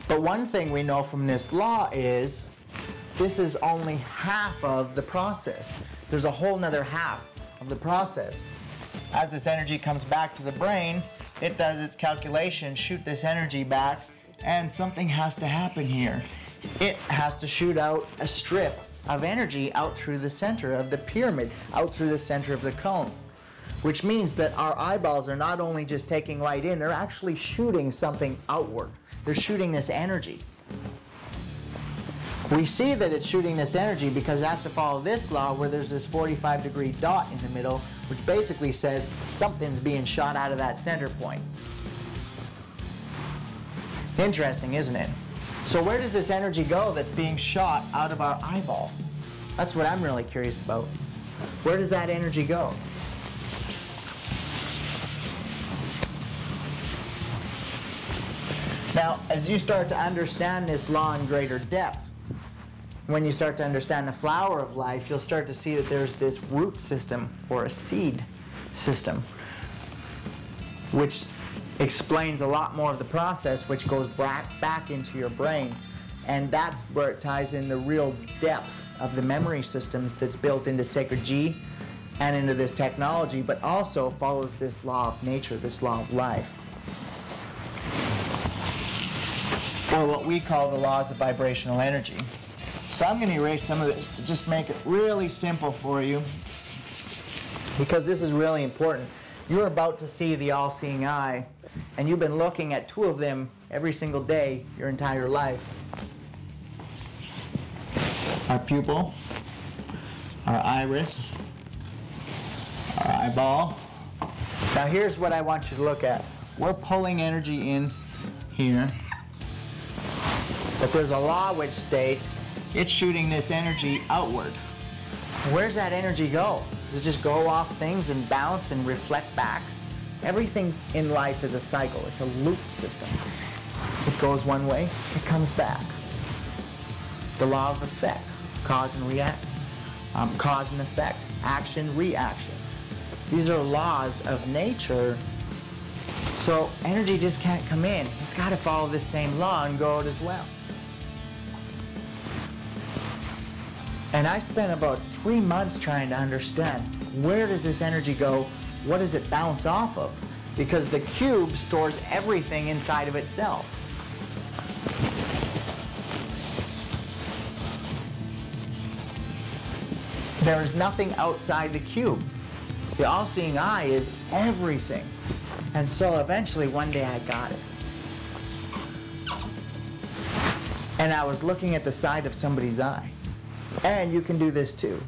But one thing we know from this law is this is only half of the process. There's a whole nother half of the process. As this energy comes back to the brain, it does its calculation, shoot this energy back, and something has to happen here. It has to shoot out a strip of energy out through the center of the pyramid, out through the center of the cone. Which means that our eyeballs are not only just taking light in, they're actually shooting something outward. They're shooting this energy. We see that it's shooting this energy because it has to follow this law where there's this 45-degree dot in the middle, which basically says something's being shot out of that center point. Interesting, isn't it? So where does this energy go that's being shot out of our eyeball? That's what I'm really curious about. Where does that energy go? Now, as you start to understand this law in greater depth, when you start to understand the flower of life, you'll start to see that there's this root system or a seed system, which explains a lot more of the process, which goes back into your brain. And that's where it ties in the real depth of the memory systems that's built into Sacred G and into this technology, but also follows this law of nature, this law of life. Or what we call the laws of vibrational energy. So I'm going to erase some of this to just make it really simple for you, because this is really important. You're about to see the all-seeing eye, and you've been looking at two of them every single day your entire life. Our pupil, our iris, our eyeball. Now here's what I want you to look at. We're pulling energy in here. But there's a law which states it's shooting this energy outward. Where's that energy go? Does it just go off things and bounce and reflect back? Everything in life is a cycle. It's a loop system. It goes one way, it comes back. The law of effect, cause and react, cause and effect, action, reaction. These are laws of nature. So energy just can't come in. It's got to follow this same law and go out as well. And I spent about 3 months trying to understand, where does this energy go? What does it bounce off of? Because the cube stores everything inside of itself. There is nothing outside the cube. The all-seeing eye is everything. And so eventually one day I got it. And I was looking at the side of somebody's eye. And you can do this too.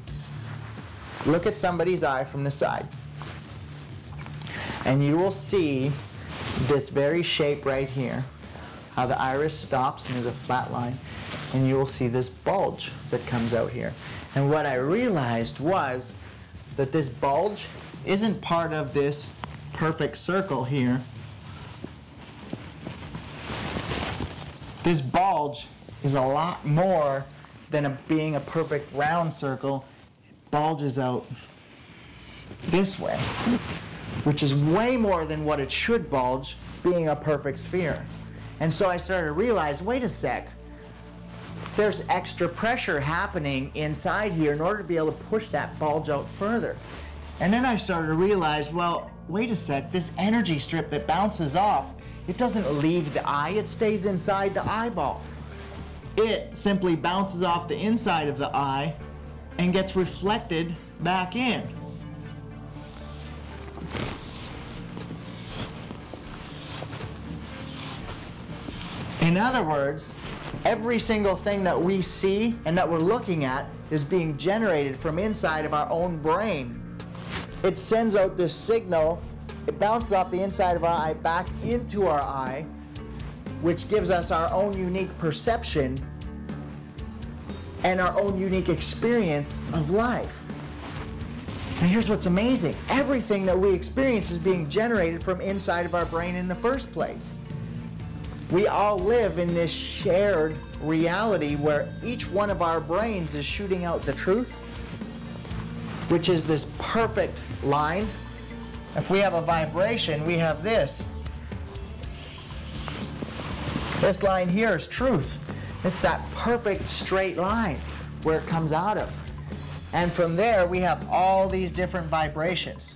Look at somebody's eye from the side. And you will see this very shape right here, how the iris stops and is a flat line. And you will see this bulge that comes out here. And what I realized was that this bulge isn't part of this perfect circle here. This bulge is a lot more than being a perfect round circle. It bulges out this way, which is way more than what it should bulge, being a perfect sphere. And so I started to realize, wait a sec, there's extra pressure happening inside here in order to be able to push that bulge out further. And then I started to realize, well, wait a sec, this energy strip that bounces off, it doesn't leave the eye, it stays inside the eyeball. It simply bounces off the inside of the eye and gets reflected back in. In other words, every single thing that we see and that we're looking at is being generated from inside of our own brain. It sends out this signal, it bounces off the inside of our eye back into our eye, which gives us our own unique perception and our own unique experience of life. And here's what's amazing. Everything that we experience is being generated from inside of our brain in the first place. We all live in this shared reality where each one of our brains is shooting out the truth, which is this perfect line. If we have a vibration, we have this. This line here is truth. It's that perfect straight line where it comes out of. And from there, we have all these different vibrations.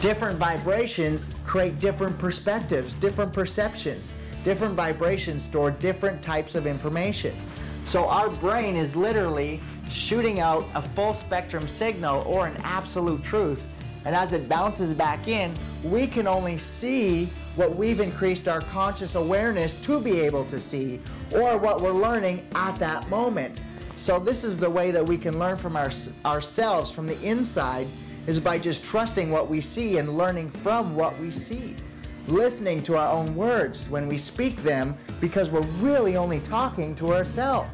Different vibrations create different perspectives, different perceptions. Different vibrations store different types of information. So our brain is literally shooting out a full spectrum signal or an absolute truth. And as it bounces back in, we can only see what we've increased our conscious awareness to be able to see, or what we're learning at that moment. So this is the way that we can learn from ourselves from the inside, is by just trusting what we see and learning from what we see. Listening to our own words when we speak them, because we're really only talking to ourselves.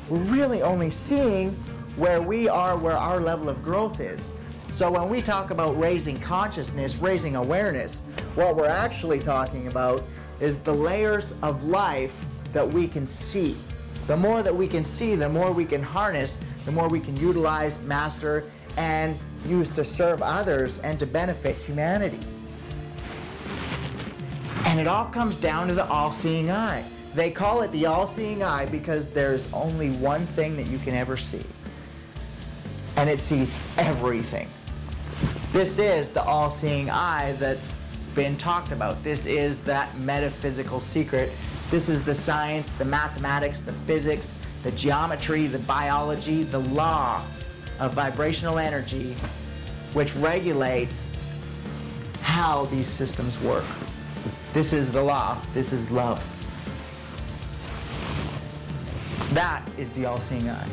We're really only seeing where we are, where our level of growth is. So when we talk about raising consciousness, raising awareness, what we're actually talking about is the layers of life that we can see. The more that we can see, the more we can harness, the more we can utilize, master, and use to serve others and to benefit humanity. And it all comes down to the all-seeing eye. They call it the all-seeing eye because there's only one thing that you can ever see. And it sees everything. This is the all-seeing eye that's been talked about. This is that metaphysical secret. This is the science, the mathematics, the physics, the geometry, the biology, the law of vibrational energy, which regulates how these systems work. This is the law. This is love. That is the all-seeing eye.